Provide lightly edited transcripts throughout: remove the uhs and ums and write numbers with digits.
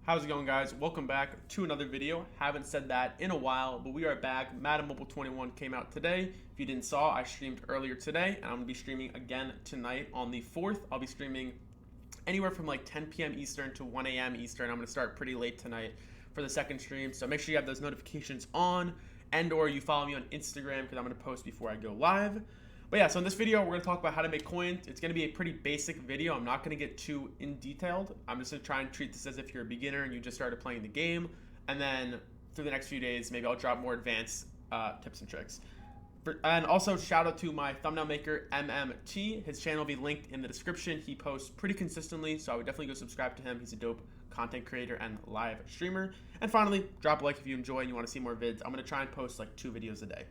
How's it going, guys? Welcome back to another video. Haven't said that in a while, but we are back. Madden Mobile 21 came out today. If you didn't saw, I streamed earlier today, and I'm going to be streaming again tonight on the 4th. I'll be streaming anywhere from like 10 p.m. Eastern to 1 a.m. Eastern. I'm going to start pretty late tonight for the second stream, so make sure you have those notifications on, and or you follow me on Instagram because I'm going to post before I go live. But yeah, so in this video, we're going to talk about how to make coins. It's going to be a pretty basic video. I'm not going to get too in detailed. I'm just going to try and treat this as if you're a beginner and you just started playing the game. And then through the next few days, maybe I'll drop more advanced tips and tricks. And also, shout out to my thumbnail maker, MMT. His channel will be linked in the description. He posts pretty consistently, so I would definitely go subscribe to him. He's a dope content creator and live streamer. And finally, drop a like if you enjoy and you want to see more vids. I'm going to try and post like 2 videos a day.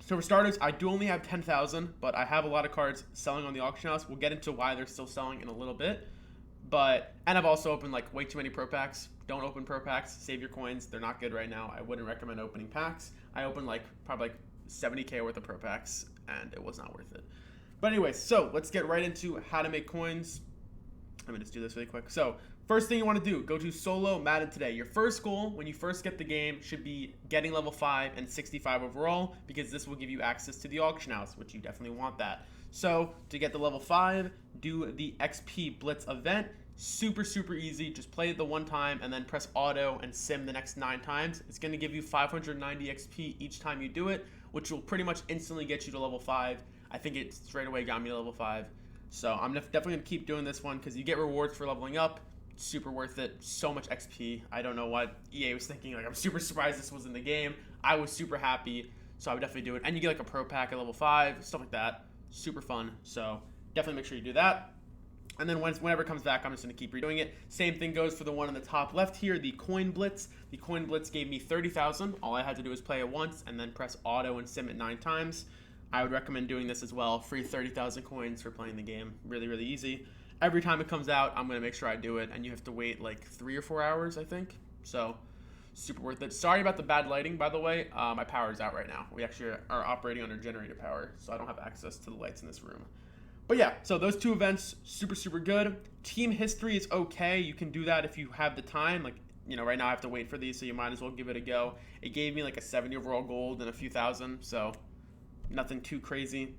So for starters, I do only have 10,000, but I have a lot of cards selling on the auction house. We'll get into why they're still selling in a little bit. And I've also opened like way too many pro packs. Don't open pro packs. Save your coins. They're not good right now. I wouldn't recommend opening packs. I opened like probably like 70K worth of pro packs, and it was not worth it. But anyway, so let's get right into how to make coins. Let me just do this really quick. So first thing you want to do, go to solo Madden today. Your first goal when you first get the game should be getting level 5 and 65 overall, because this will give you access to the auction house, which you definitely want that. So to get the level 5, do the XP Blitz event. Super easy. Just play it the one time and then press auto and sim the next 9 times. It's going to give you 590 XP each time you do it, which will pretty much instantly get you to level 5. I think it straight away got me to level 5. So I'm definitely going to keep doing this one because you get rewards for leveling up. Super worth it. So much XP. I don't know what EA was thinking. Like, I'm super surprised this was in the game. I was super happy, so I would definitely do it. And you get like a pro pack at level 5, stuff like that. Super fun. So definitely make sure you do that. And then whenever it comes back, I'm just going to keep redoing it. Same thing goes for the one on the top left here, the Coin Blitz. The Coin Blitz gave me 30,000. All I had to do was play it once and then press auto and sim it 9 times. I would recommend doing this as well. Free 30,000 coins for playing the game. Really easy. Every time it comes out, I'm going to make sure I do it, and you have to wait like 3 or 4 hours, I think. So super worth it. Sorry about the bad lighting, by the way. My power is out right now. We actually are operating under generator power, so I don't have access to the lights in this room. But yeah, so those 2 events, super good. Team history is okay. You can do that if you have the time. Like, you know, right now I have to wait for these, so you might as well give it a go. It gave me like a 70 overall gold and a few thousand, so nothing too crazy.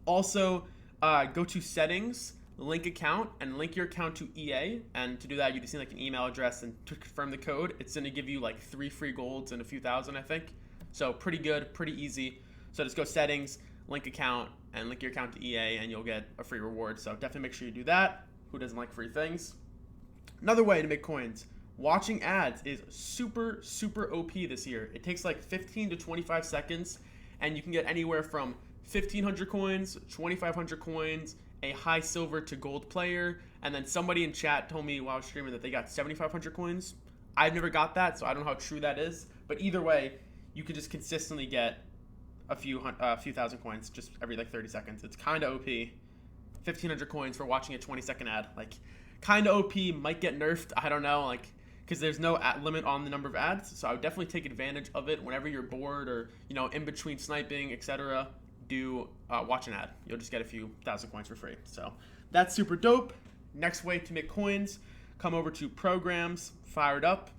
Also, go to settings, link account, and link your account to EA. And to do that, you just need like an email address, and to confirm the code, it's going to give you like 3 free golds and a few thousand, I think. So pretty good, pretty easy. So just go settings, link account, and link your account to EA, and you'll get a free reward. So definitely make sure you do that. Who doesn't like free things? Another way to make coins. Watching ads is super OP this year. It takes like 15 to 25 seconds, and you can get anywhere from 1,500 coins, 2,500 coins, a high silver to gold player, and then somebody in chat told me while I was streaming that they got 7,500 coins. I've never got that, so I don't know how true that is. But either way, you could just consistently get a few thousand coins just every like 30 seconds. It's kind of OP. 1,500 coins for watching a 20-second ad. Like, kind of OP, might get nerfed. I don't know, like, because there's no limit on the number of ads. So I would definitely take advantage of it whenever you're bored or, you know, in between sniping, etc. Do watch an ad. You'll just get a few thousand coins for free. So that's super dope. Next way to make coins, come over to programs, fired up,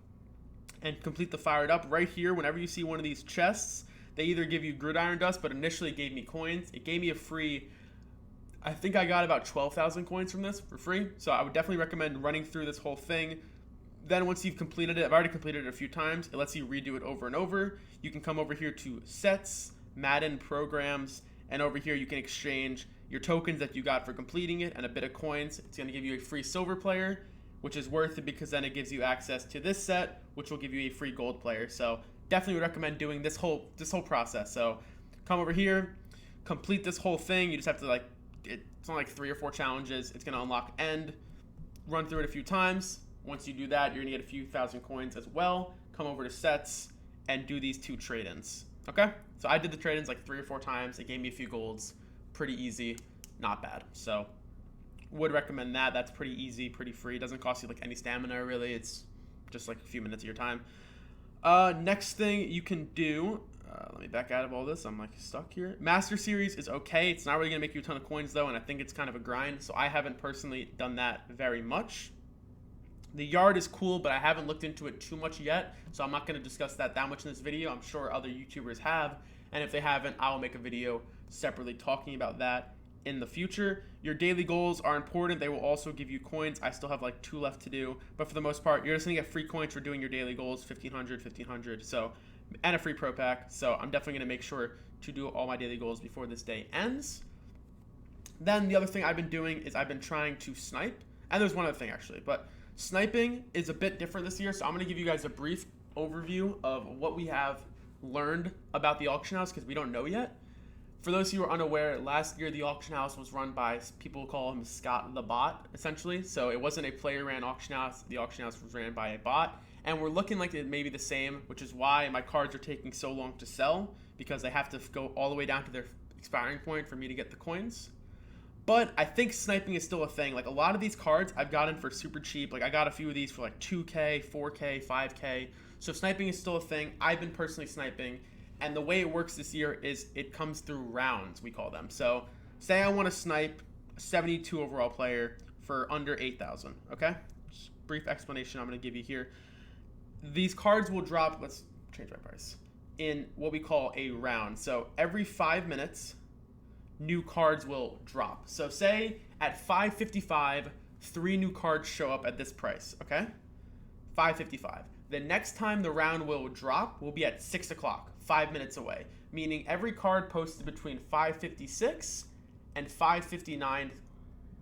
and complete the fired up. Right here, whenever you see one of these chests, they either give you gridiron dust, but initially it gave me coins. It gave me a free, I think I got about 12,000 coins from this for free. So I would definitely recommend running through this whole thing. Then once you've completed it, I've already completed it a few times, it lets you redo it over and over. You can come over here to sets, Madden programs, and over here you can exchange your tokens that you got for completing it and a bit of coins. It's going to give you a free silver player, which is worth it because then it gives you access to this set, which will give you a free gold player. So definitely would recommend doing this whole process. So come over here, complete this whole thing. You just have to like, it's only like 3 or 4 challenges. It's going to unlock end, run through it a few times. Once you do that, you're going to get a few thousand coins as well. Come over to sets and do these 2 trade-ins. Okay? So I did the trade-ins like 3 or 4 times. It gave me a few golds. Pretty easy. Not bad. So would recommend that. That's pretty easy, pretty free. Doesn't cost you like any stamina really. It's just like a few minutes of your time. Next thing you can do, let me back out of all this. I'm like stuck here. Master Series is okay. It's not really going to make you a ton of coins though, and I think it's kind of a grind. So I haven't personally done that very much. The yard is cool, but I haven't looked into it too much yet, so I'm not going to discuss that much in this video. I'm sure other YouTubers have, and if they haven't, I will make a video separately talking about that in the future. Your daily goals are important. They will also give you coins. I still have like 2 left to do, but for the most part, you're just going to get free coins for doing your daily goals, 1,500, so, and a free pro pack. So I'm definitely going to make sure to do all my daily goals before this day ends. Then the other thing I've been doing is I've been trying to snipe, and there's one other thing actually, but sniping is a bit different this year, so I'm going to give you guys a brief overview of what we have learned about the auction house because we don't know yet. For those who are unaware, last year the auction house was run by, people call him Scott the Bot, essentially. So it wasn't a player-ran auction house. The auction house was ran by a bot, and we're looking like it may be the same, which is why my cards are taking so long to sell, because they have to go all the way down to their expiring point for me to get the coins. But I think sniping is still a thing. Like a lot of these cards I've gotten for super cheap. Like I got a few of these for like 2K, 4K, 5K. So sniping is still a thing. I've been personally sniping. And the way it works this year is it comes through rounds, we call them. So say I want to snipe a 72 overall player for under 8,000, okay? Just brief explanation I'm going to give you here. These cards will drop, let's change my price, in what we call a round. So every 5 minutes, new cards will drop. So say at 5:55, 3 new cards show up at this price, okay? 5:55. The next time the round will drop will be at 6 o'clock, 5 minutes away, meaning every card posted between 5:56 and 5:59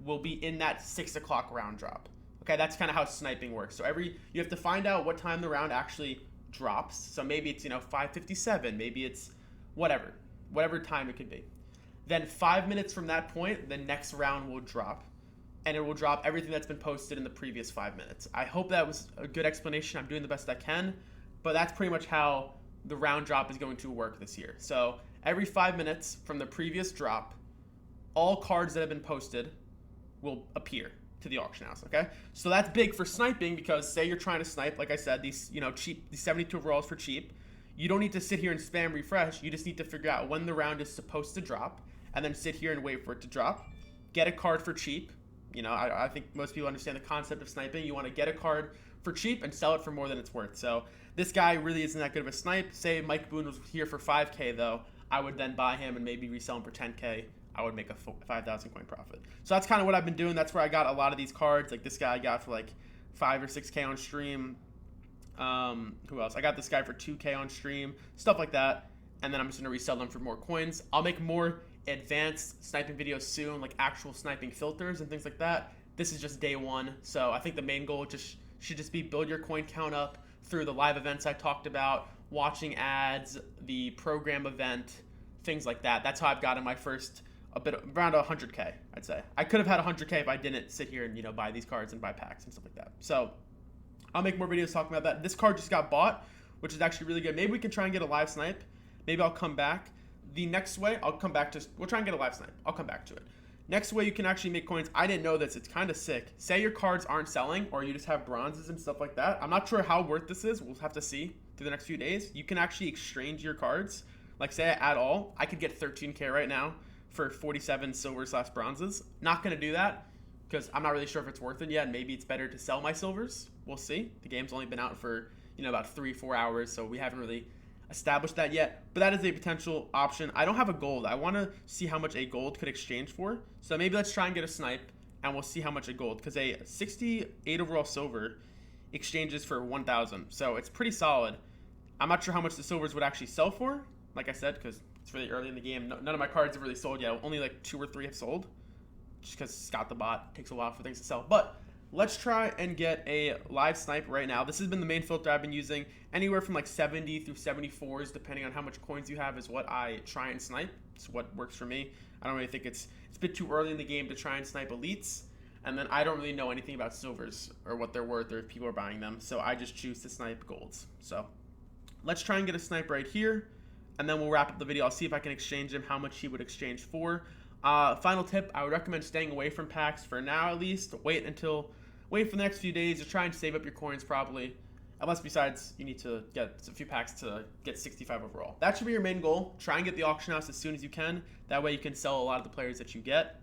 will be in that 6 o'clock round drop. Okay, that's kind of how sniping works. So you have to find out what time the round actually drops. So maybe it's 5:57, maybe it's whatever time it could be. Then 5 minutes from that point, the next round will drop, and it will drop everything that's been posted in the previous 5 minutes. I hope that was a good explanation. I'm doing the best I can, but that's pretty much how the round drop is going to work this year. So every 5 minutes from the previous drop, all cards that have been posted will appear to the auction house, okay? So that's big for sniping because say you're trying to snipe, like I said, these cheap, these 72 overalls for cheap. You don't need to sit here and spam refresh. You just need to figure out when the round is supposed to drop and then sit here and wait for it to drop. Get a card for cheap. I think most people understand the concept of sniping. You want to get a card for cheap and sell it for more than it's worth. So this guy really isn't that good of a snipe. Say Mike Boone was here for 5K though. I would then buy him and maybe resell him for 10K. I would make a 5,000 coin profit. So that's kind of what I've been doing. That's where I got a lot of these cards. Like this guy I got for like 5 or 6K on stream. Who else? I got this guy for 2K on stream. Stuff like that. And then I'm just going to resell them for more coins. I'll make more advanced sniping videos soon, like actual sniping filters and things like that. This is just day one. So I think the main goal should just be build your coin count up through the live events I talked about, watching ads, the program event, things like that. That's how I've gotten my first around 100K, I'd say. I could have had 100K if I didn't sit here and buy these cards and buy packs and stuff like that. So I'll make more videos talking about that. This card just got bought, which is actually really good. Maybe we can try and get a live snipe. Maybe I'll come back. The next way, we'll try and get a live snipe. I'll come back to it. Next way you can actually make coins, I didn't know this, it's kind of sick. Say your cards aren't selling or you just have bronzes and stuff like that. I'm not sure how worth this is. We'll have to see through the next few days. You can actually exchange your cards. Like say I add all, I could get 13K right now for 47 silvers/bronzes. Not going to do that because I'm not really sure if it's worth it yet. Maybe it's better to sell my silvers. We'll see. The game's only been out for, about 3-4 hours, so we haven't really established that yet, but that is a potential option. I don't have a gold. I want to see how much a gold could exchange for. So maybe let's try and get a snipe and we'll see how much a gold, because a 68 overall silver exchanges for 1,000. So it's pretty solid. I'm not sure how much the silvers would actually sell for, like I said, because it's really early in the game. None of my cards have really sold yet. Only like 2 or 3 have sold, just because Scott the Bot takes a while for things to sell. But let's try and get a live snipe right now. This has been the main filter I've been using. Anywhere from like 70 through 74s, depending on how much coins you have, is what I try and snipe. It's what works for me. I don't really think it's a bit too early in the game to try and snipe elites. And then I don't really know anything about silvers or what they're worth or if people are buying them. So I just choose to snipe golds. So let's try and get a snipe right here. And then we'll wrap up the video. I'll see if I can exchange him, how much he would exchange for. Final tip, I would recommend staying away from packs for now at least. Wait for the next few days to try and save up your coins probably. Unless besides you need to get a few packs to get 65 overall. That should be your main goal. Try and get the auction house as soon as you can. That way you can sell a lot of the players that you get.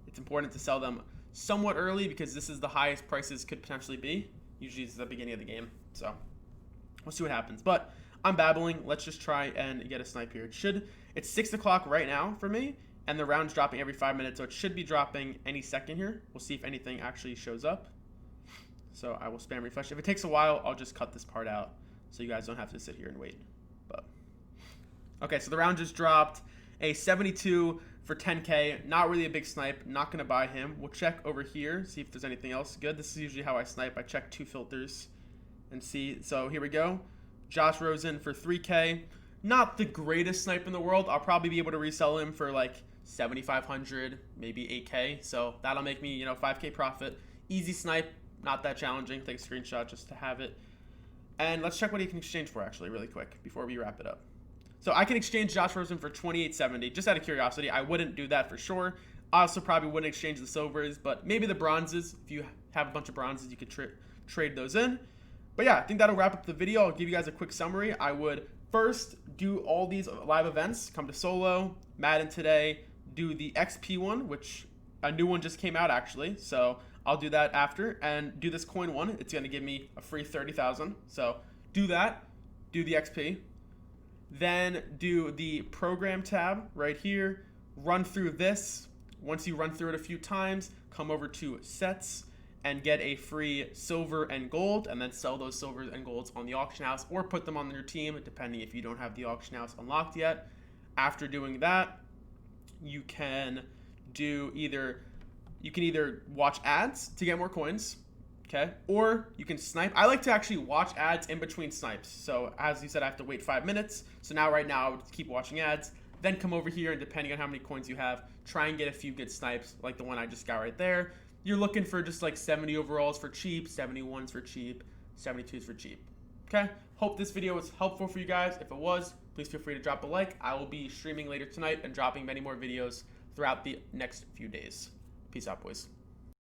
It's important to sell them somewhat early because this is the highest prices could potentially be. Usually it's the beginning of the game. So we'll see what happens. But I'm babbling. Let's just try and get a snipe here. It's 6 o'clock right now for me, and the round's dropping every 5 minutes, so it should be dropping any second here. We'll see if anything actually shows up. So I will spam refresh. If it takes a while, I'll just cut this part out so you guys don't have to sit here and wait. But okay, so the round just dropped. A 72 for 10K. Not really a big snipe. Not going to buy him. We'll check over here, see if there's anything else good. This is usually how I snipe. I check 2 filters and see. So here we go. Josh Rosen for 3K. Not the greatest snipe in the world. I'll probably be able to resell him for like 7,500, maybe 8K. So that'll make me, 5K profit. Easy snipe. Not that challenging. Take a screenshot just to have it. And let's check what he can exchange for, actually, really quick before we wrap it up. So I can exchange Josh Rosen for 2870, just out of curiosity. I wouldn't do that for sure. I also probably wouldn't exchange the silvers, but maybe the bronzes. If you have a bunch of bronzes, you could trade those in. But yeah, I think that'll wrap up the video. I'll give you guys a quick summary. I would first do all these live events. Come to solo, Madden today, do the XP one, which a new one just came out, actually. So I'll do that after, and do this coin one. It's going to give me a free 30,000. So do that, do the XP. Then do the program tab right here, run through this. Once you run through it a few times, come over to sets and get a free silver and gold, and then sell those silvers and golds on the auction house, or put them on your team, depending if you don't have the auction house unlocked yet. After doing that, you can either watch ads to get more coins, okay? Or you can snipe. I like to actually watch ads in between snipes. So as you said, I have to wait 5 minutes. So right now I would keep watching ads, then come over here, and depending on how many coins you have, try and get a few good snipes, like the one I just got right there. You're looking for just like 70 overalls for cheap, 71s for cheap, 72s for cheap, okay? Hope this video was helpful for you guys. If it was, please feel free to drop a like. I will be streaming later tonight and dropping many more videos throughout the next few days. Peace out, boys.